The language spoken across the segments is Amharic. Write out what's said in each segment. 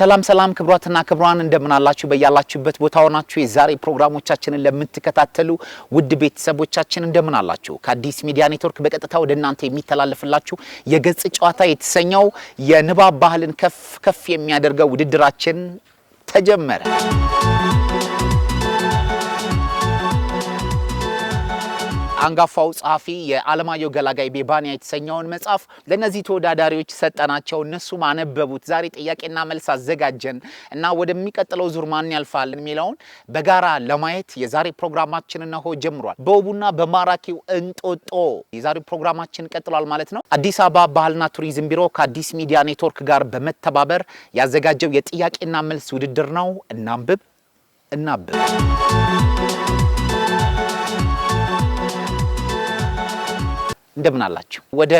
ሰላም ሰላም ክብሯትና ክብሯን እንደምን አላችሁ በያላችሁበት ቦታ ሆናችሁ የዛሬ ፕሮግራሞቻችንን ለምትከታተሉ ውድ ቤተሰቦቻችን እንደምን አላችሁ ከአዲስ ሚዲያ ኔትወርክ በቀጥታ ወደ እናንተ የሚተላለፍላችሁ የገጽ ጨዋታ የተሰኘው የንባብ ባህልን ከፍ የሚያደርገው ውድድራችን ተጀመረ። አንጋፋው ጸሐፊ የዓለማየሁ ገላጋይ ቤባንያ የተሰኘውን መጽሐፍ ለነዚህ ተወዳዳሪዎች ሰጠናቸው። እነሱ ማነበቡት። ዛሬ ጥያቄና መልስ አዘጋጀን እና ወደሚቀጥለው ዙር ማን ያልፋል የሚለውን በጋራ ለማየት የዛሬ ፕሮግራማችን ነው ጀምሯል። በውቡና በማራኪው እንጦጦ የዛሬ ፕሮግራማችን ቀጥሏል ማለት ነው። አዲስ አበባ ባህልና ቱሪዝም ቢሮ ከአዲስ ሚዲያ ኔትወርክ ጋር በመተባበር ያዘጋጀው የጥያቄና መልስ ውድድር ነው። እናንብብ። እንደምን አላችሁ? ወደ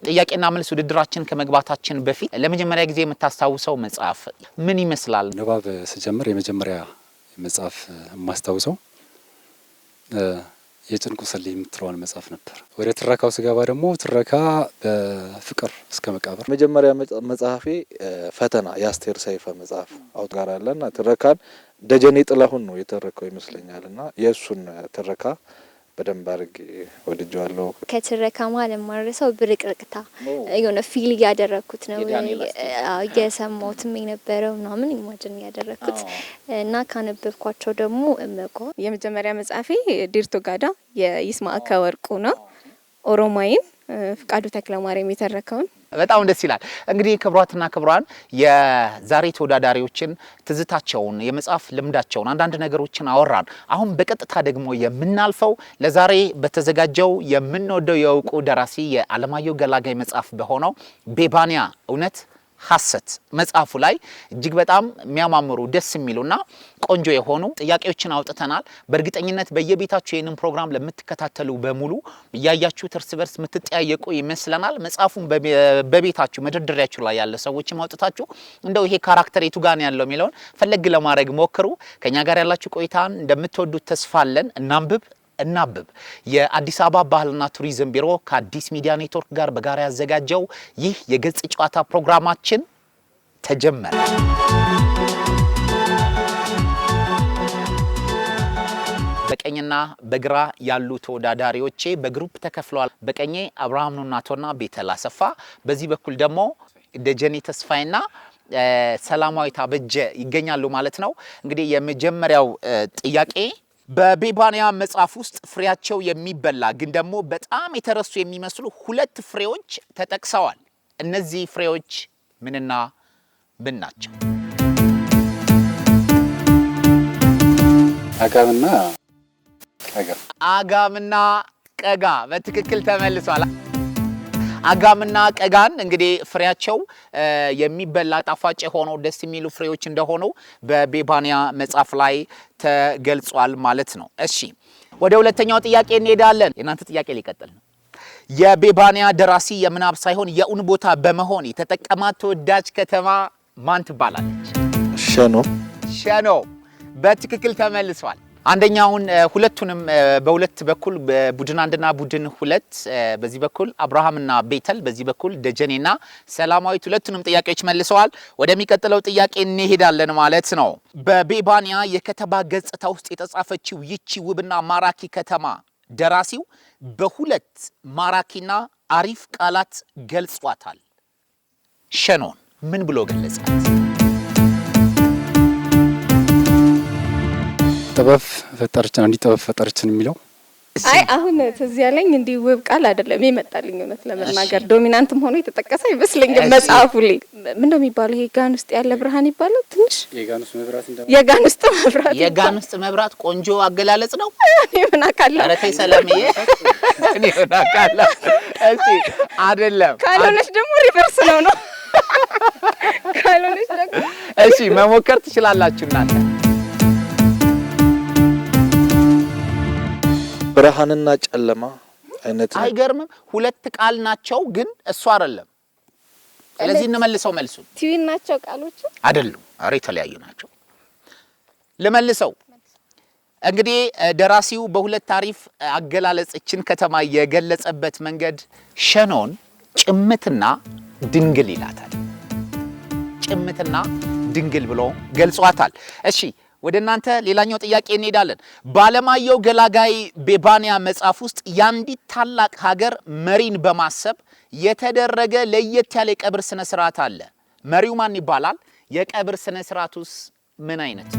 ጥያቄና መልስ ውድድራችን ከመግባታችን በፊት ለመጀመሪያ ጊዜ የምታስታውሰው መጽሐፍ ምን ይመስላል? ንባብ ስጀምር የመጀመሪያ መጽሐፍ የማስታውሰው የጭንቁ ስል የምትለዋን መጽሐፍ ነበር። ወደ ትረካው ስገባ ደግሞ ትረካ በፍቅር እስከ መቃብር። መጀመሪያ መጽሐፌ ፈተና የአስቴር ሰይፈ መጽሐፍ አውትጋር አለና ትረካን ደጀኔ ጥላሁን ነው የተረካው ይመስለኛልና የእሱን ትረካ በደንብ አድርጌ ወድጄዋለሁ። ከትረካ ማለት ማረሰው ብርቅርቅታ የሆነ ፊል ያደረኩት ነው የሰማሁትም የነበረው ምናምን ኢማጂን ያደረኩት እና ካነበብኳቸው ደግሞ እመቆ የመጀመሪያ መጽሐፌ ዲርቶ ጋዳ የይስማዕከ ወርቁ ነው። ኦሮማይን ፍቃዱ ተክለማርያም የተረከውን በጣም ደስ ይላል። እንግዲህ ክብሯትና ክብሯን የዛሬ ተወዳዳሪዎችን ትዝታቸውን የመጽሐፍ ልምዳቸውን አንዳንድ ነገሮችን አወራን። አሁን በቀጥታ ደግሞ የምናልፈው ለዛሬ በተዘጋጀው የምንወደው የእውቁ ደራሲ የዓለማየሁ ገላጋይ መጽሐፍ በሆነው ቤባንያ እውነት ሐሰት መጽሐፉ ላይ እጅግ በጣም የሚያማምሩ ደስ የሚሉና ቆንጆ የሆኑ ጥያቄዎችን አውጥተናል። በእርግጠኝነት በየቤታችሁ ይህንን ፕሮግራም ለምትከታተሉ በሙሉ እያያችሁ እርስ በርስ የምትጠያየቁ ይመስለናል። መጽሐፉን በቤታችሁ መደርደሪያችሁ ላይ ያለ ሰዎችም አውጥታችሁ እንደው ይሄ ካራክተር የቱ ጋር ነው ያለው የሚለውን ፈለግ ለማድረግ ሞክሩ። ከኛ ጋር ያላችሁ ቆይታን እንደምትወዱት ተስፋ አለን። እናንብብ የአዲስ አበባ ባህልና ቱሪዝም ቢሮ ከአዲስ ሚዲያ ኔትወርክ ጋር በጋራ ያዘጋጀው ይህ የገጽ ጨዋታ ፕሮግራማችን ተጀመረ። በቀኝና በግራ ያሉ ተወዳዳሪዎቼ በግሩፕ ተከፍለዋል። በቀኜ አብርሃም ኑናቶና ቤተል አሰፋ፣ በዚህ በኩል ደግሞ ደጀኔ ተስፋይና ሰላማዊት አበጀ ይገኛሉ ማለት ነው። እንግዲህ የመጀመሪያው ጥያቄ በቤባንያ መጽሐፍ ውስጥ ፍሬያቸው የሚበላ ግን ደግሞ በጣም የተረሱ የሚመስሉ ሁለት ፍሬዎች ተጠቅሰዋል። እነዚህ ፍሬዎች ምንና ምን ናቸው? አጋምና ቀጋ በትክክል ተመልሷል። አጋምና ቀጋን እንግዲህ ፍሬያቸው የሚበላ ጣፋጭ ሆኖ ደስ የሚሉ ፍሬዎች እንደሆኑ በቤባንያ መጽሐፍ ላይ ተገልጿል ማለት ነው። እሺ ወደ ሁለተኛው ጥያቄ እንሄዳለን። የናንተ ጥያቄ ሊቀጥል ነው። የቤባንያ ደራሲ የምናብ ሳይሆን የኡን ቦታ በመሆን የተጠቀማት ተወዳጅ ከተማ ማን ትባላለች? ሸኖ በትክክል ተመልሷል። አንደኛውን ሁለቱንም በሁለት በኩል ቡድን አንድና ቡድን ሁለት በዚህ በኩል አብርሃምና ቤተል በዚህ በኩል ደጀኔና ሰላማዊት ሁለቱንም ጥያቄዎች መልሰዋል። ወደሚቀጥለው ጥያቄ እንሄዳለን ማለት ነው። በቤባንያ የከተማ ገጽታ ውስጥ የተጻፈችው ይቺ ውብና ማራኪ ከተማ ደራሲው በሁለት ማራኪና አሪፍ ቃላት ገልጿታል። ሸኖን ምን ብሎ ገለጻት? ጥበብ ፈጠረችን እንዲህ ጥበብ ፈጠረችን የሚለው አይ አሁን ትዝ ያለኝ እንዲህ ውብ ቃል አይደለም የመጣልኝ እውነት ለመናገር ዶሚናንትም ሆኖ የተጠቀሰ አይመስለኝም መጽሐፉ ላይ ምንድነው የሚባለው ይሄ ጋን ውስጥ ያለ ብርሃን ይባላል ትንሽ የጋን ውስጥ መብራት ቆንጆ አገላለጽ ነው ምን አካለ ኧረ ተይ ሰላምዬ እኔ ምን አካለ እሺ አይደለም ካልሆነሽ ደግሞ ሪቨርስ ነው ካልሆነሽ ደግሞ እሺ መሞከር ትችላላችሁ እናንተ ብርሃንና ጨለማ አይነት አይገርምም ሁለት ቃል ናቸው ግን እሱ አይደለም ስለዚህ እንመልሰው መልሱን ቲቪን ናቸው ቃሎቹ አይደሉም አሬ ተለያዩ ናቸው ለመልሰው እንግዲህ ደራሲው በሁለት ታሪፍ አገላለጽችን ከተማ የገለጸበት መንገድ ሸኖን ጭምትና ድንግል ይላታል ጭምትና ድንግል ብሎ ገልጿታል እሺ ወደ እናንተ ሌላኛው ጥያቄ እንሄዳለን ባለማየሁ ገላጋይ ቤባንያ መጽሐፍ ውስጥ ያንዲት ታላቅ ሀገር መሪን በማሰብ የተደረገ ለየት ያለ የቀብር ስነ ስርዓት አለ መሪው ማን ይባላል የቀብር ስነ ስርዓቱስ ምን አይነት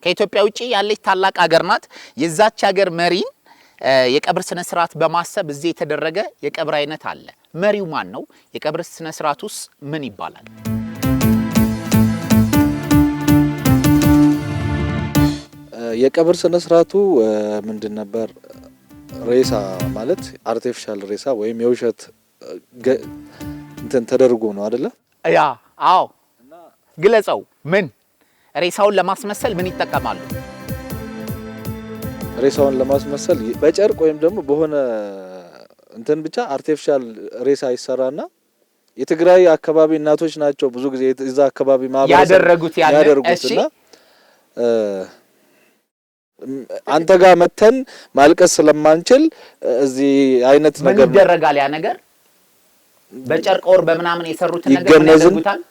ከኢትዮጵያ ውጪ ያለች ታላቅ ሀገር ናት የዛች ሀገር መሪን የቀብር ስነ ስርዓት በማሰብ እዚህ የተደረገ የቀብር አይነት አለ መሪው ማን ነው የቀብር ስነ ስርዓቱስ ምን ይባላል የቀብር ስነ ስርዓቱ ምንድን ነበር ሬሳ ማለት አርቲፊሻል ሬሳ ወይም የውሸት እንትን ተደርጎ ነው አይደለ ያ አዎ ግለጸው ምን ሬሳውን ለማስመሰል ምን ይጠቀማሉ ሬሳውን ለማስመሰል በጨርቅ ወይም ደግሞ በሆነ እንትን ብቻ አርቲፊሻል ሬሳ ይሰራና የትግራይ አካባቢ እናቶች ናቸው ብዙ ጊዜ እዛ አካባቢ ማህበረሰብ ያደርጉትና አንተ ጋር መተን ማልቀስ ስለማንችል እዚህ አይነት ነገር ምን ይደረጋል ያ ነገር በጨርቅ ወር በመናምን የሰሩት ነገር ምን ያደርጉታል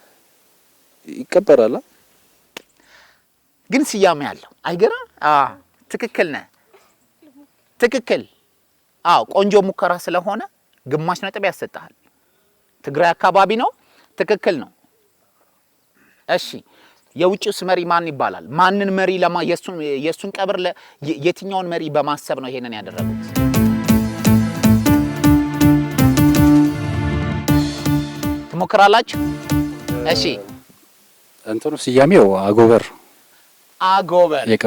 ይቀበራል ግን ሲያም ያለው አይገርም ትክክል ነህ ትክክል ቆንጆ ሙከራ ስለሆነ ግማሽ ነጥብ ያሰጣል ትግራይ አካባቢ ነው ትክክል ነው እሺ የውጭስ መሪ ማን ይባላል ማንን መሪ የሱን ቀብር የትኛውን መሪ በማሰብ ነው ይሄንን ያደረጉት ትሞክራላችሁ እሺ እንትኑ ሲያሜው አጎበር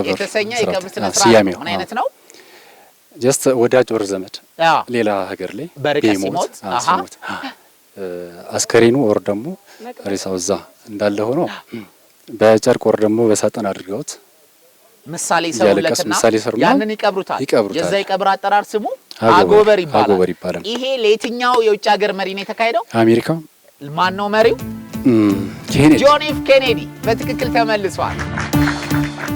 የተሰኘ የቀብር ስነ ስርዓት ምን አይነት ነው ጀስት ወዳጅ ወር ዘመድ ሌላ ሀገር ላይ በርቀት ሲሞት አስከሬኑ ወር ደግሞ ሬሳው እዛ እንዳለ ሆኖ በጨርቅ ወር ደግሞ በሳጥን አድርገውት ምሳሌ ሰውለትና ያንን ይቀብሩታል የዛ የቀብር አጠራር ስሙ አጎበር ይባላል ይሄ ለየትኛው የውጭ ሀገር መሪ ነው የተካሄደው አሜሪካ ማን ነው መሪው ጆን ኤፍ ኬኔዲ በትክክል ተመልሷል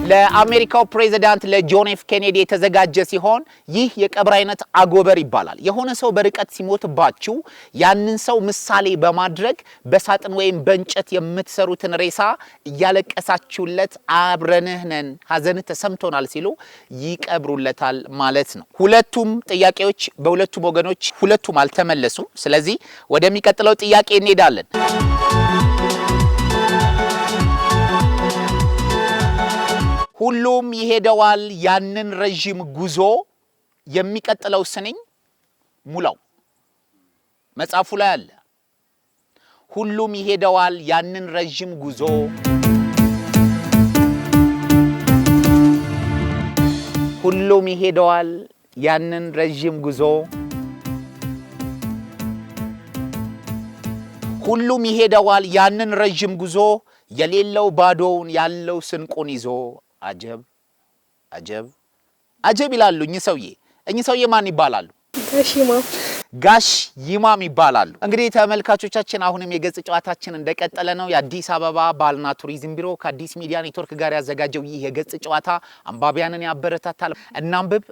ለአሜሪካው ፕሬዝዳንት ለጆን ኤፍ ኬኔዲ የተዘጋጀ ሲሆን ይህ የቀብር አይነት አጎበር ይባላል የሆነ ሰው በርቀት ሲሞትባችሁ ያንን ሰው ምሳሌ በማድረግ በሳጥን ወይም በእንጨት የምትሰሩትን ሬሳ እያለቀሳችሁለት አብረንህ ነን ሐዘንህ ተሰምቶናል ሲሉ ይቀብሩለታል ማለት ነው ሁለቱም ጥያቄዎች በሁለቱም ወገኖች ሁለቱም አልተመለሱም ስለዚህ ወደሚቀጥለው ጥያቄ እንሄዳለን ሁሉም ይሄደዋል ያንን ረጅም ጉዞ የሚቀጥለው ስንኝ ሙላው መጽሐፉ ላይ አለ ሁሉም ይሄደዋል ያንን ረጅም ጉዞ ሁሉም ይሄደዋል ያንን ረጅም ጉዞ ሁሉም ይሄደዋል ያንን ረጅም ጉዞ የሌለው ባዶውን ያለው ስንቁን ይዞ አጀብ ይላሉ እኚህ ሰውዬ ማን ይባላሉ ጋሽ ይማም ይባላሉ እንግዲህ ተመልካቾቻችን አሁንም የገጽ ጨዋታችን እንደቀጠለ ነው የአዲስ አበባ ባህልና ቱሪዝም ቢሮ ከአዲስ ሚዲያ ኔትወርክ ጋር ያዘጋጀው ይህ የገጽ ጨዋታ አንባቢያንን ያበረታታል እናንብብ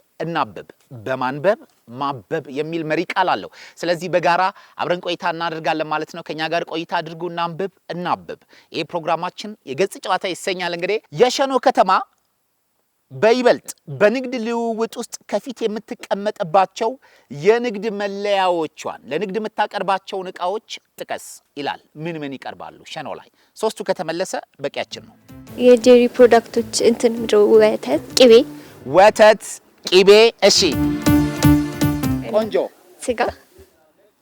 በማንበብ ማበብ የሚል መሪ ቃል አለው ስለዚህ በጋራ አብረን ቆይታ እናደርጋለን ማለት ነው ከኛ ጋር ቆይታ አድርጉ እናንብብ ይሄ ፕሮግራማችን የገጽ ጨዋታ ይሰኛል እንግዲህ የሸኖ ከተማ በይበልጥ በንግድ ልውውጥ ውስጥ ከፊት የምትቀመጥባቸው የንግድ መለያዎቿን ለንግድ የምታቀርባቸውን ዕቃዎች ጥቀስ ይላል። ምን ምን ይቀርባሉ ሸኖ ላይ? ሶስቱ ከተመለሰ በቂያችን ነው። የዴሪ ፕሮዳክቶች እንትን ወተት፣ ቅቤ። ወተት፣ ቅቤ። እሺ ቆንጆ። ስጋ፣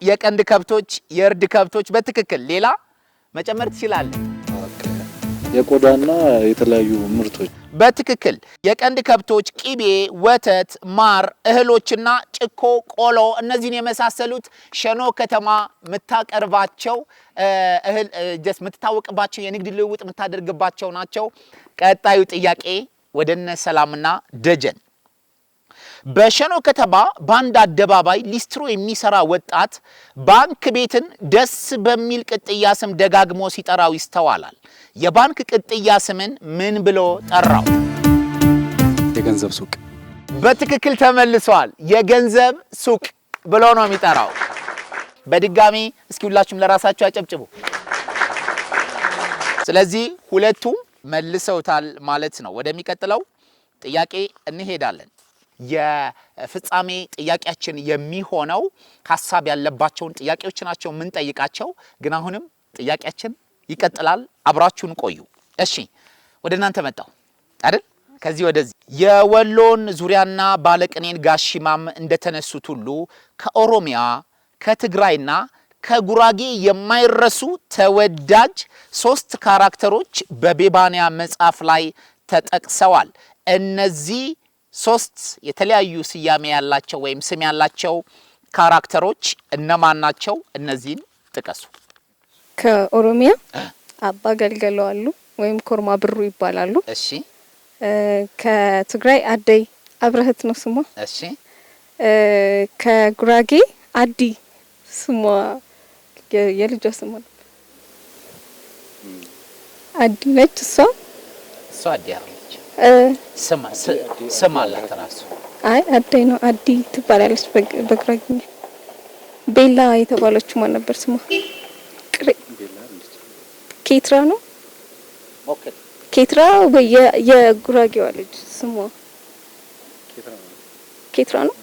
የቀንድ ከብቶች፣ የእርድ ከብቶች። በትክክል ሌላ መጨመር ትችላለህ? የቆዳና የተለያዩ ምርቶች። በትክክል የቀንድ ከብቶች፣ ቅቤ፣ ወተት፣ ማር፣ እህሎችና ጭኮ፣ ቆሎ እነዚህን የመሳሰሉት ሸኖ ከተማ የምታቀርባቸው እህል የምትታወቅባቸው የንግድ ልውውጥ የምታደርግባቸው ናቸው። ቀጣዩ ጥያቄ ወደነ ሰላምና ደጀን። በሸኖ ከተማ በአንድ አደባባይ ሊስትሮ የሚሰራ ወጣት ባንክ ቤትን ደስ በሚል ቅጥያ ስም ደጋግሞ ሲጠራው ይስተዋላል። የባንክ ቅጥያ ስምን ምን ብሎ ጠራው? የገንዘብ ሱቅ። በትክክል ተመልሷል። የገንዘብ ሱቅ ብሎ ነው የሚጠራው። በድጋሚ እስኪ ሁላችሁም ለራሳችሁ አጨብጭቡ። ስለዚህ ሁለቱም መልሰውታል ማለት ነው። ወደሚቀጥለው ጥያቄ እንሄዳለን። የፍጻሜ ጥያቄያችን የሚሆነው ሐሳብ ያለባቸውን ጥያቄዎች ናቸው የምንጠይቃቸው። ግን አሁንም ጥያቄያችን ይቀጥላል። አብራችሁን ቆዩ። እሺ ወደ እናንተ መጣሁ አይደል? ከዚህ ወደዚህ የወሎን ዙሪያና ባለቅኔን ጋሽማም እንደተነሱት ሁሉ ከኦሮሚያ ከትግራይና ከጉራጌ የማይረሱ ተወዳጅ 3 ካራክተሮች በቤባንያ መጽሐፍ ላይ ተጠቅሰዋል። እነዚህ 3 የተለያዩ ስያሜ ያላቸው ወይም ስም ያላቸው ካራክተሮች እነማን ናቸው? እነዚህን ጥቀሱ። ከኦሮሚያ አባ ገልገለው አሉ ወይም ኮርማ ብሩ ይባላሉ። እሺ። ከትግራይ አደይ አብረህት ነው ስሟ። እሺ። ከጉራጌ አዲ ስሟ የልጇ ስሟ አዲ ነች። እሷ አዲ አለች። ስም አላት ራሱ። አይ አደይ ነው፣ አዲ ትባላለች በጉራጌኛ። ቤላ የተባለችው ማን ነበር ስሟ? ኬትራ ነው። ኦኬ ኬትራ ወይ የጉራጌዋ ልጅ ስሟ ኬትራ ነው።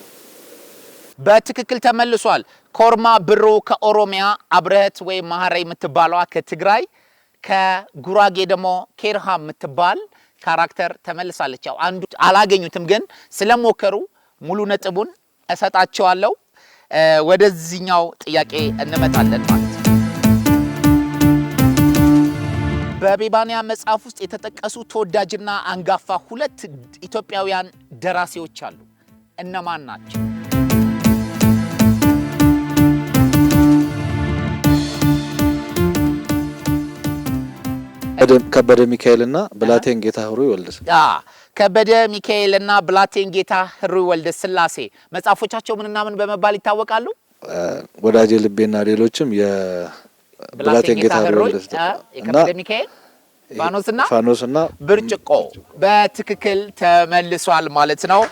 በትክክል ተመልሷል። ኮርማ ብሩ ከኦሮሚያ፣ አብረህት ወይ ማህራይ የምትባለዋ ከትግራይ፣ ከጉራጌ ደግሞ ኬርሃ የምትባል ካራክተር ተመልሳለች። ያው አንዱ አላገኙትም፣ ግን ስለሞከሩ ሙሉ ነጥቡን እሰጣቸዋለሁ። ወደዚህኛው ጥያቄ እንመጣለን ማለት ነው። በቤባንያ መጽሐፍ ውስጥ የተጠቀሱ ተወዳጅና አንጋፋ 2 ኢትዮጵያውያን ደራሲዎች አሉ። እነማን ናቸው? ከበደ ሚካኤልና ብላቴን ጌታ ህሩይ ወልደ ከበደ ሚካኤልና ብላቴን ጌታ ህሩይ ወልደ ስላሴ መጽሐፎቻቸው ምንና ምን በመባል ይታወቃሉ? ወዳጄ ልቤና ሌሎችም የብላቴን ጌታ ህሩይ ወልደ ከበደ ሚካኤል ፋኖስና ብርጭቆ በትክክል ተመልሷል ማለት ነው።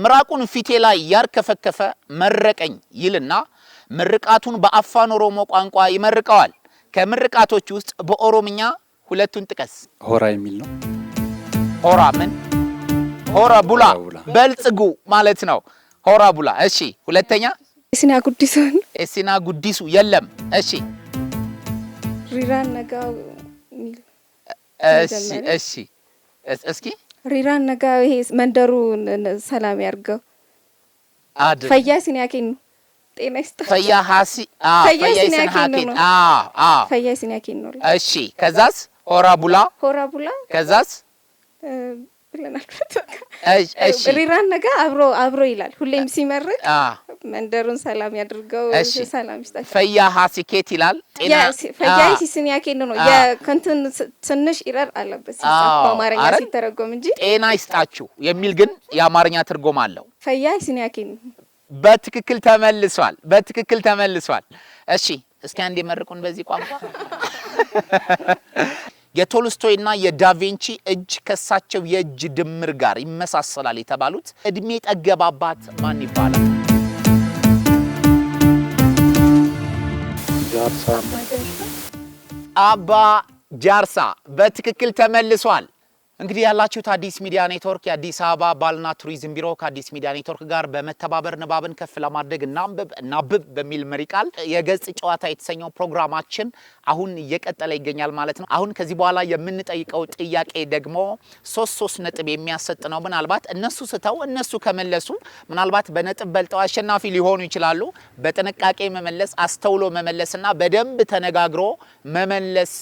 ምራቁን ፊቴ ላይ ያርከፈከፈ መረቀኝ ይልና ምርቃቱን በአፋን ኦሮሞ ቋንቋ ይመርቀዋል። ከምርቃቶች ውስጥ በኦሮምኛ 2ቱን ጥቀስ። ሆራ የሚል ነው። ሆራ ምን? ሆራ ቡላ በልጽጉ ማለት ነው። ሆራ ቡላ። እሺ ሁለተኛ? ኤሲና ጉዲሱ። ኤሲና ጉዲሱ የለም። እሺ ሪራን ነጋ ሚል። እሺ እስኪ ሪራን ነጋ ይሄ መንደሩን ሰላም ያርገው። ፈያ ሲናኬን ጤና ይስጥ። ፈያ ሀሲ ፈያ ሲናኬን ፈያ ሲናኬን ነው። እሺ ከዛስ? ሆራ ቡላ ከዛስ? ብለናል። እሺ ሪራን ነጋ አብሮ ይላል ሁሌም ሲመርቅ መንደሩን ሰላም ያድርገው፣ ሰላም ይስጣቸው። ፈያ ሀሲኬት ይላል። ጤና ፈያ ሲናኬን ነው። የከንትን ትንሽ ኢረር አለበት በአማርኛ ሲተረጎም እንጂ ጤና ይስጣችሁ የሚል ግን የአማርኛ ትርጉም አለው። ፈያ ሲናኬን በትክክል ተመልሷል። እሺ እስኪ አንዴ መርቁን በዚህ ቋንቋ። የቶልስቶይና የዳቪንቺ እጅ ከሳቸው የእጅ ድምር ጋር ይመሳሰላል የተባሉት እድሜ ጠገብ አባት ማን ይባላል? አባ ጃርሳ በትክክል ተመልሷል። እንግዲህ ያላችሁት አዲስ ሚዲያ ኔትወርክ የአዲስ አበባ ባህልና ቱሪዝም ቢሮ ከአዲስ ሚዲያ ኔትወርክ ጋር በመተባበር ንባብን ከፍ ለማድረግ እናንብብ በሚል መሪ ቃል የገጽ ጨዋታ የተሰኘው ፕሮግራማችን አሁን እየቀጠለ ይገኛል ማለት ነው። አሁን ከዚህ በኋላ የምንጠይቀው ጥያቄ ደግሞ 3 ነጥብ የሚያሰጥ ነው። ምናልባት እነሱ ስተው እነሱ ከመለሱ ምናልባት በነጥብ በልጠው አሸናፊ ሊሆኑ ይችላሉ። በጥንቃቄ መመለስ፣ አስተውሎ መመለስና በደንብ ተነጋግሮ መመለስ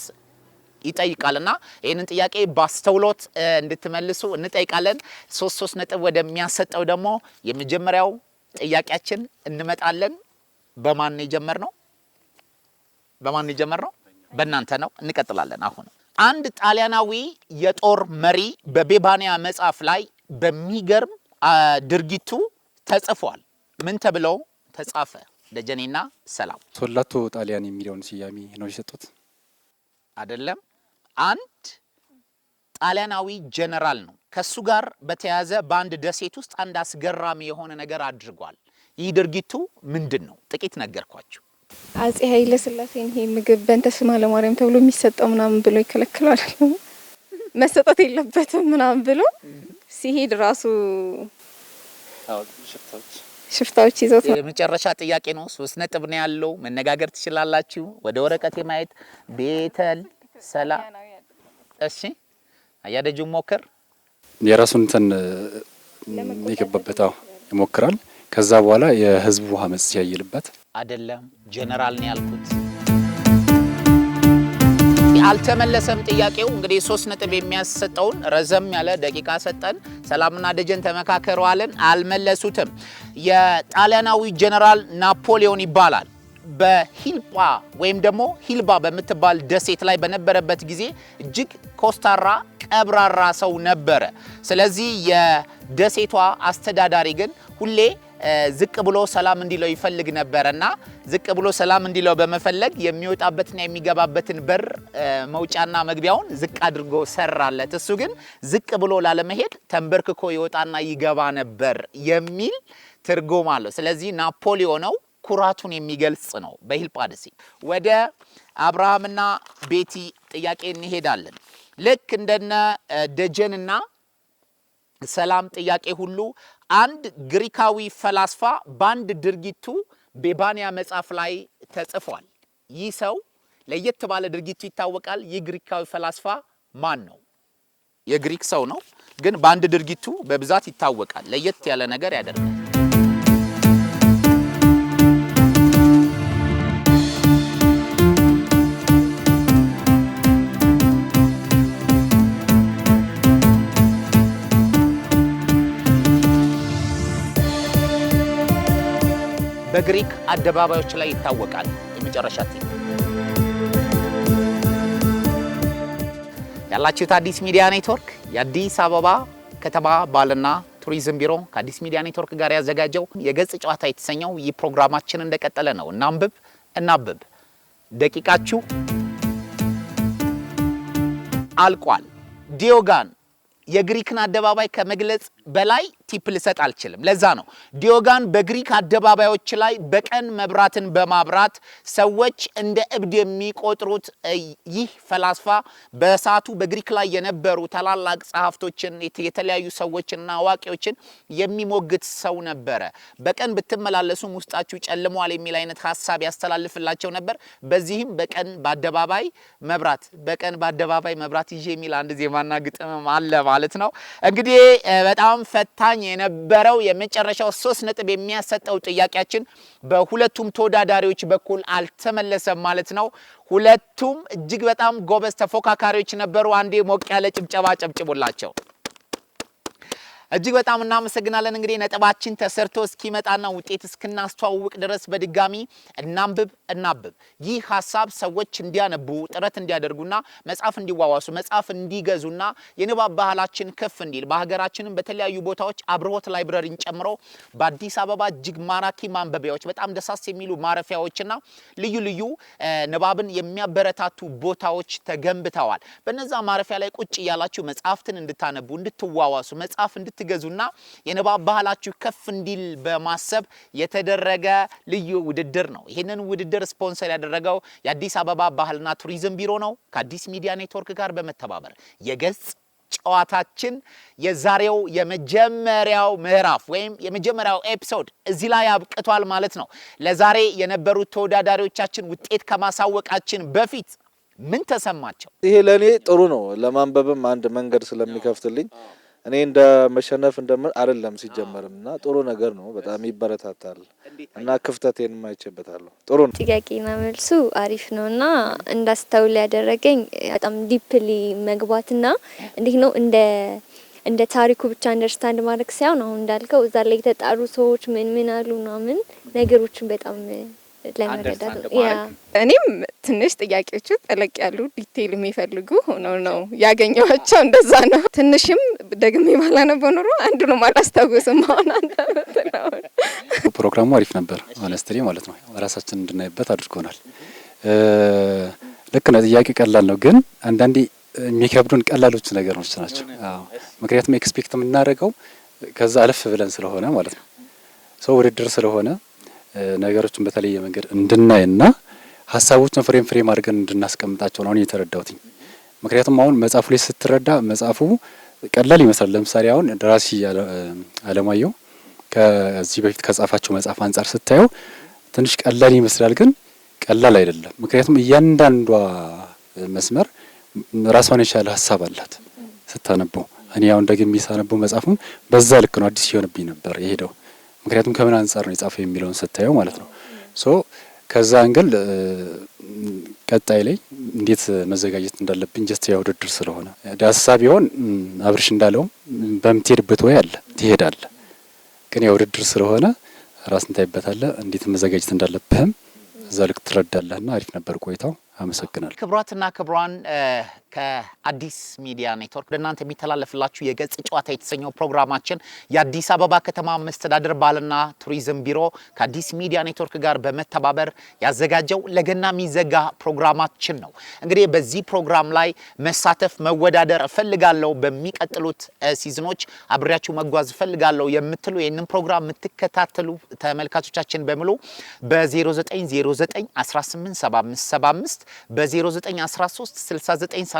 ይጠይቃልና ይሄንን ጥያቄ ባስተውሎት እንድትመልሱ እንጠይቃለን። 3 ነጥብ ወደሚያሰጠው ደግሞ የመጀመሪያው ጥያቄያችን እንመጣለን። በማን የጀመርነው? በእናንተ ነው። እንቀጥላለን። አሁን አንድ ጣሊያናዊ የጦር መሪ በቤባንያ መጽሐፍ ላይ በሚገርም ድርጊቱ ተጽፏል። ምን ተብሎ ተጻፈ? ደጀኔና ሰላም። ሶላቶ ጣሊያን የሚለውን ስያሜ ነው የሰጡት አይደለም። አንድ ጣሊያናዊ ጀነራል ነው። ከሱ ጋር በተያያዘ በአንድ ደሴት ውስጥ አንድ አስገራሚ የሆነ ነገር አድርጓል። ይህ ድርጊቱ ምንድነው? ጥቂት ነገርኳችሁ። አጼ ኃይለ ሥላሴን ይሄ ምግብ በእንተ ስማ ለማርያም ተብሎ የሚሰጠው ምናምን ብሎ ይከለክላል። መሰጠት የለበትም ምናምን ብሎ ሲሄድ ራሱ ሽፍታዎች ይዘው የመጨረሻ ጥያቄ ነው። 3 ነጥብ ነው ያለው። መነጋገር ትችላላችሁ። ወደ ወረቀቴ ማየት ቤተል ሰላም። እሺ አያደጁ ሞከር የራሱን እንትን የገባበታው ይሞክራል። ከዛ በኋላ የህዝቡ አመጽ ሲያይልበት አይደለም ጀነራል ነው ያልኩት። አልተመለሰም ጥያቄው። እንግዲህ 3 ነጥብ የሚያሰጠውን ረዘም ያለ ደቂቃ ሰጠን። ሰላምና ደጀን ተመካከሩ አለን። አልመለሱትም። የጣሊያናዊ ጀነራል ናፖሊዮን ይባላል። በሂልጳ ወይም ደግሞ ሂልባ በምትባል ደሴት ላይ በነበረበት ጊዜ እጅግ ኮስታራ ቀብራራ ሰው ነበረ። ስለዚህ የደሴቷ አስተዳዳሪ ግን ሁሌ ዝቅ ብሎ ሰላም እንዲለው ይፈልግ ነበርና ዝቅ ብሎ ሰላም እንዲለው በመፈለግ የሚወጣበትና የሚገባበትን በር መውጫና መግቢያውን ዝቅ አድርጎ ሰራለት። እሱ ግን ዝቅ ብሎ ላለመሄድ ተንበርክኮ ይወጣና ይገባ ነበር የሚል ትርጉም አለው። ስለዚህ ናፖሊዮን ነው ኩራቱን የሚገልጽ ነው። በሂልጳ ደሴት ወደ አብርሃምና ቤቲ ጥያቄ እንሄዳለን። ልክ እንደነ ደጀንና ሰላም ጥያቄ ሁሉ አንድ ግሪካዊ ፈላስፋ በአንድ ድርጊቱ ቤባንያ መጽሐፍ ላይ ተጽፏል። ይህ ሰው ለየት ባለ ድርጊቱ ይታወቃል። ይህ ግሪካዊ ፈላስፋ ማን ነው? የግሪክ ሰው ነው፣ ግን በአንድ ድርጊቱ በብዛት ይታወቃል። ለየት ያለ ነገር ያደርጋል። በግሪክ አደባባዮች ላይ ይታወቃል። የመጨረሻ ያላችሁት አዲስ ሚዲያ ኔትወርክ የአዲስ አበባ ከተማ ባህልና ቱሪዝም ቢሮ ከአዲስ ሚዲያ ኔትወርክ ጋር ያዘጋጀው የገጽ ጨዋታ የተሰኘው ይህ ፕሮግራማችን እንደቀጠለ ነው። እናንብብ። ደቂቃችሁ አልቋል። ዲዮጋን የግሪክን አደባባይ ከመግለጽ በላይ ቲፕ ልሰጥ አልችልም። ለዛ ነው ዲዮጋን በግሪክ አደባባዮች ላይ በቀን መብራትን በማብራት ሰዎች እንደ እብድ የሚቆጥሩት ይህ ፈላስፋ በሰዓቱ በግሪክ ላይ የነበሩ ታላላቅ ጸሐፍቶችን የተለያዩ ሰዎችና አዋቂዎችን የሚሞግት ሰው ነበረ። በቀን ብትመላለሱም ውስጣችሁ ጨልሟል የሚል አይነት ሐሳብ ያስተላልፍላቸው ነበር። በዚህም በቀን በአደባባይ መብራት ይዤ የሚል አንድ ዜማና ግጥም አለ ማለት ነው። እንግዲህ በጣም ፈታኝ የነበረው የመጨረሻው 3 ነጥብ የሚያሰጠው ጥያቄያችን በሁለቱም ተወዳዳሪዎች በኩል አልተመለሰም ማለት ነው። ሁለቱም እጅግ በጣም ጎበዝ ተፎካካሪዎች ነበሩ። አንዴ ሞቅ ያለ ጭብጨባ ጨብጭቡላቸው። እጅግ በጣም እናመሰግናለን። እንግዲህ ነጥባችን ተሰርቶ እስኪመጣና ውጤት እስክናስተዋውቅ ድረስ በድጋሚ እናንብብ። ይህ ሐሳብ ሰዎች እንዲያነቡ ጥረት እንዲያደርጉና መጽሐፍ እንዲዋዋሱ መጽሐፍ እንዲገዙና የንባብ ባህላችን ከፍ እንዲል በሀገራችንም በተለያዩ ቦታዎች አብርሆት ላይብረሪን ጨምሮ በአዲስ አበባ እጅግ ማራኪ ማንበቢያዎች በጣም ደሳስ የሚሉ ማረፊያዎችና ልዩ ልዩ ንባብን የሚያበረታቱ ቦታዎች ተገንብተዋል። በነዛ ማረፊያ ላይ ቁጭ እያላችሁ መጽሐፍትን እንድታነቡ እንድትዋዋሱ መጽሐፍ እንድትገዙና የንባብ ባህላችሁ ከፍ እንዲል በማሰብ የተደረገ ልዩ ውድድር ነው። ይህንን ውድድር ስፖንሰር ያደረገው የአዲስ አበባ ባህልና ቱሪዝም ቢሮ ነው። ከአዲስ ሚዲያ ኔትወርክ ጋር በመተባበር የገጽ ጨዋታችን የዛሬው የመጀመሪያው ምዕራፍ ወይም የመጀመሪያው ኤፒሶድ እዚህ ላይ አብቅቷል ማለት ነው። ለዛሬ የነበሩት ተወዳዳሪዎቻችን ውጤት ከማሳወቃችን በፊት ምን ተሰማቸው? ይሄ ለኔ ጥሩ ነው። ለማንበብም አንድ መንገድ ስለሚከፍትልኝ እኔ እንደ መሸነፍ እንደምን አይደለም ሲጀመርምና ጥሩ ነገር ነው። በጣም ይበረታታል እና ክፍተቴን ማይቸበታለሁ። ጥሩ ነው። ጥያቄና መልሱ አሪፍ ነውና እንዳስተውል ያደረገኝ በጣም ዲፕሊ መግባትና እንዴት ነው እንደ ታሪኩ ብቻ አንደርስታንድ ማድረግ ሳይሆን አሁን እንዳልከው እዛ ላይ የተጣሩ ሰዎች ምን አሉ ምናምን ነገሮችን በጣም ለመረዳት እኔም ትንሽ ጥያቄዎቹ ጠለቅ ያሉ ዲቴይል የሚፈልጉ ሆነው ነው ያገኘኋቸው። እንደዛ ነው። ትንሽም ደግሜ ባላነበው ኖሮ አንዱንም አላስታውስም። አሁን አንተ ነው። ፕሮግራሙ አሪፍ ነበር አነስተሪ ማለት ነው። ራሳችን እንድናይበት አድርጎናል። ልክ ነው። ጥያቄ ቀላል ነው፣ ግን አንዳንዴ የሚከብዱን ቀላሎች ነገሮች ናቸው። ምክንያቱም ኤክስፔክት የምናደርገው ከዛ አለፍ ብለን ስለሆነ ማለት ነው። ሰው ውድድር ስለሆነ ነገሮችን በተለየ መንገድ እንድናይና ሀሳቦችን ፍሬም አድርገን እንድናስቀምጣቸው ነው የተረዳሁት። ምክንያቱም አሁን መጽሐፉ ላይ ስትረዳ መጽሐፉ ቀላል ይመስላል። ለምሳሌ አሁን ደራሲ አለማየሁ ከዚህ በፊት ከጻፋቸው መጽሐፍ አንጻር ስታየው ትንሽ ቀላል ይመስላል፣ ግን ቀላል አይደለም። ምክንያቱም እያንዳንዷ መስመር ራሷን የቻለ ሀሳብ አላት ስታነበው። እኔ አሁን ደግሜ ሳነበው መጽሐፉን በዛ ልክ ነው አዲስ ይሆንብኝ ነበር የሄደው። ምክንያቱም ከምን አንጻር ነው የጻፈው የሚለውን ስታየው ማለት ነው። ሶ ከዛ አንግል ቀጣይ ላይ እንዴት መዘጋጀት እንዳለብኝ ጀስት ያው ውድድር ስለሆነ ዳሰሳ ቢሆን አብርሽ እንዳለው በምትሄድበት ወይ አለ ትሄዳለ። ግን ያው ውድድር ስለሆነ ራስን ታይበታለህ፣ እንዴት መዘጋጀት እንዳለብህም እዛ ልክ ትረዳለህና አሪፍ ነበር ቆይታው። አመሰግናለሁ። ክብራትና ክብሯን ከአዲስ ሚዲያ ኔትወርክ ለእናንተ የሚተላለፍላችሁ የገጽ ጨዋታ የተሰኘው ፕሮግራማችን የአዲስ አበባ ከተማ መስተዳድር ባህልና ቱሪዝም ቢሮ ከአዲስ ሚዲያ ኔትወርክ ጋር በመተባበር ያዘጋጀው ለገና የሚዘጋ ፕሮግራማችን ነው። እንግዲህ በዚህ ፕሮግራም ላይ መሳተፍ መወዳደር እፈልጋለሁ፣ በሚቀጥሉት ሲዝኖች አብሬያችሁ መጓዝ እፈልጋለሁ የምትሉ ይህንን ፕሮግራም የምትከታተሉ ተመልካቾቻችን በሙሉ በ0909 187575 በ0913 6932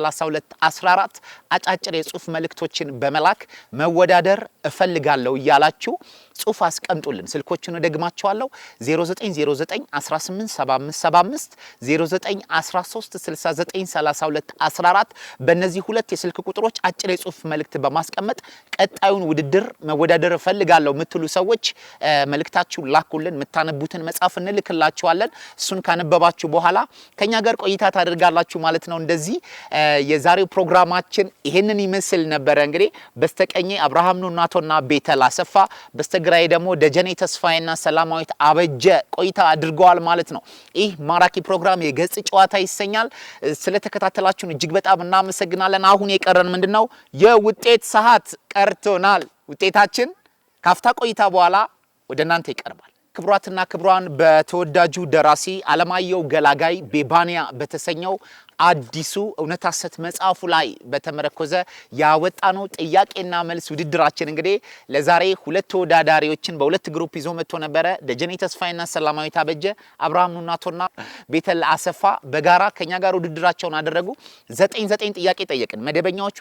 14 አጫጭር የጽሁፍ መልእክቶችን በመላክ መወዳደር እፈልጋለሁ እያላችሁ ጽሁፍ አስቀምጡልን። ስልኮቹን ደግማቸዋለሁ 0909 187575 0913 6932 14 በእነዚህ ሁለት የስልክ ቁጥሮች አጭር የጽሁፍ መልእክት በማስቀመጥ ቀጣዩን ውድድር መወዳደር እፈልጋለሁ የምትሉ ሰዎች መልእክታችሁን ላኩልን። የምታነቡትን መጽሐፍ እንልክላችኋለን። እሱን ካነበባችሁ በኋላ ከኛ ጋር ቆይታ ታደርጋላችሁ ማለት ነው። እንደዚህ የዛሬው ፕሮግራማችን ይሄንን ይመስል ነበረ። እንግዲህ በስተቀኝ አብርሃም ኑናቶና ቤተል አሰፋ፣ በስተግራይ ደግሞ ደጀኔ ተስፋዬና ሰላማዊት አበጀ ቆይታ አድርገዋል ማለት ነው። ይህ ማራኪ ፕሮግራም የገጽ ጨዋታ ይሰኛል። ስለተከታተላችሁን እጅግ በጣም እናመሰግናለን። አሁን የቀረን ምንድነው? የውጤት ሰዓት ቀርቶናል። ውጤታችን ካፍታ ቆይታ በኋላ ወደ እናንተ ይቀርባል። ክብሯትና ክብሯን በተወዳጁ ደራሲ አለማየሁ ገላጋይ ቤባንያ በተሰኘው አዲሱ እውነት ሐሰት መጽሐፉ ላይ በተመረኮዘ ያወጣነው ጥያቄና መልስ ውድድራችን እንግዲህ ለዛሬ ሁለት ተወዳዳሪዎችን በሁለት ግሩፕ ይዞ መጥቶ ነበረ። ደጀኔ ተስፋዬና ሰላማዊት አበጀ፣ አብርሃም ኑናቶና ቤተል አሰፋ በጋራ ከኛ ጋር ውድድራቸውን አደረጉ። 9 ጥያቄ ጠየቅን። መደበኛዎቹ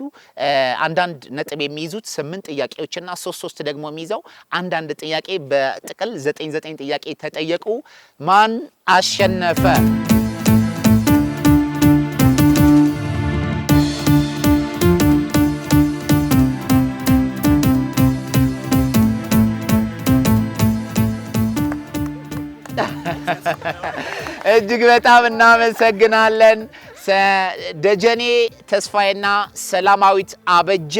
አንዳንድ ነጥብ የሚይዙት 8 ጥያቄዎችና 3 ደግሞ የሚይዘው አንዳንድ ጥያቄ በጥቅል 9 ጥያቄ ተጠየቁ። ማን አሸነፈ? እጅግ በጣም እናመሰግናለን። ደጀኔ ተስፋዬና ሰላማዊት አበጀ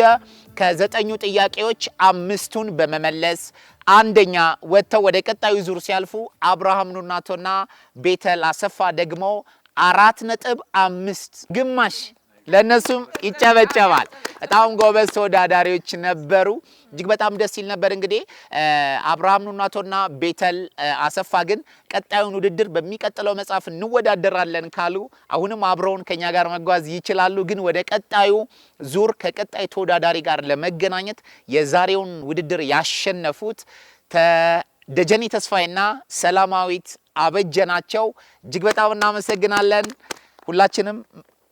ከ9 ጥያቄዎች 5ቱን በመመለስ አንደኛ ወጥተው ወደ ቀጣዩ ዙር ሲያልፉ፣ አብርሃም ኑናቶና ቤተል አሰፋ ደግሞ 4.5 ግማሽ ለነሱም ይጨበጨባል። በጣም ጎበዝ ተወዳዳሪዎች ነበሩ። እጅግ በጣም ደስ ይል ነበር። እንግዲህ አብርሃም ኑናቶና ቤተል አሰፋ ግን ቀጣዩን ውድድር በሚቀጥለው መጽሐፍ እንወዳደራለን ካሉ አሁንም አብረውን ከኛ ጋር መጓዝ ይችላሉ። ግን ወደ ቀጣዩ ዙር ከቀጣይ ተወዳዳሪ ጋር ለመገናኘት የዛሬውን ውድድር ያሸነፉት ደጀኔ ተስፋዬና ሰላማዊት አበጀ ናቸው። እጅግ በጣም እናመሰግናለን። ሁላችንም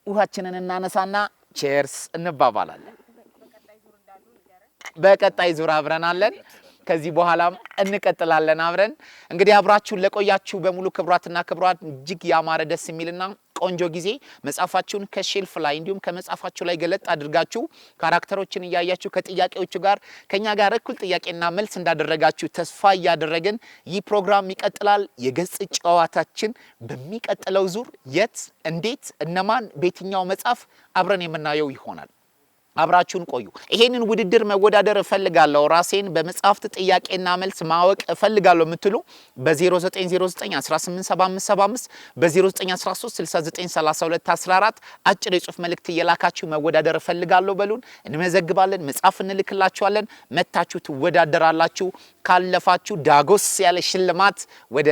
ውሃችንን እናነሳና ቼርስ እንባባላለን። በቀጣይ ዙር አብረን አለን። ከዚህ በኋላም እንቀጥላለን አብረን። እንግዲህ አብራችሁን ለቆያችሁ በሙሉ ክብራትና ክብራት እጅግ ያማረ ደስ የሚልና ቆንጆ ጊዜ መጻፋችሁን ከሼልፍ ላይ እንዲሁም ከመጻፋችሁ ላይ ገለጥ አድርጋችሁ ካራክተሮችን እያያችሁ ከጥያቄዎቹ ጋር ከኛ ጋር እኩል ጥያቄና መልስ እንዳደረጋችሁ ተስፋ እያደረግን ይህ ፕሮግራም ይቀጥላል። የገጽ ጨዋታችን በሚቀጥለው ዙር የት፣ እንዴት፣ እነማን በየትኛው መጽሐፍ አብረን የምናየው ይሆናል። አብራችሁን ቆዩ። ይሄንን ውድድር መወዳደር እፈልጋለሁ ራሴን በመጽሐፍት ጥያቄና መልስ ማወቅ እፈልጋለሁ የምትሉ በ0909187575 በ0913693214 አጭር የጽሁፍ መልእክት እየላካችሁ መወዳደር እፈልጋለሁ በሉን። እንመዘግባለን፣ መጽሐፍ እንልክላችኋለን። መታችሁ ትወዳደራላችሁ። ካለፋችሁ ዳጎስ ያለ ሽልማት ወደ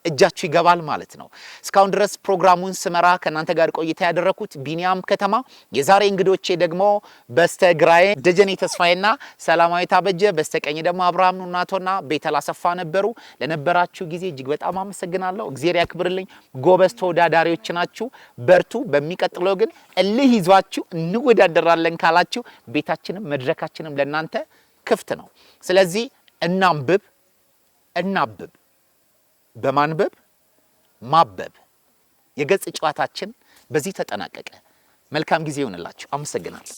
እጃችሁ ይገባል ማለት ነው። እስካሁን ድረስ ፕሮግራሙን ስመራ ከናንተ ጋር ቆይታ ያደረኩት ቢኒያም ከተማ፣ የዛሬ እንግዶቼ ደግሞ በስተግራዬ ደጀኔ ተስፋዬና ሰላማዊት አበጀ፣ በስተቀኝ ደግሞ አብርሃም ኑናቶና ቤተል አሰፋ ነበሩ። ለነበራችሁ ጊዜ እጅግ በጣም አመሰግናለሁ። እግዚአብሔር ያክብርልኝ። ጎበዝ ተወዳዳሪዎች ናችሁ። በርቱ። በሚቀጥለው ግን እልህ ይዟችሁ እንወዳደራለን ካላችሁ ቤታችንም መድረካችንም ለናንተ ክፍት ነው። ስለዚህ እናንብብ። በማንበብ ማበብ የገጽ ጨዋታችን በዚህ ተጠናቀቀ። መልካም ጊዜ ይሁንላችሁ። አመሰግናለሁ።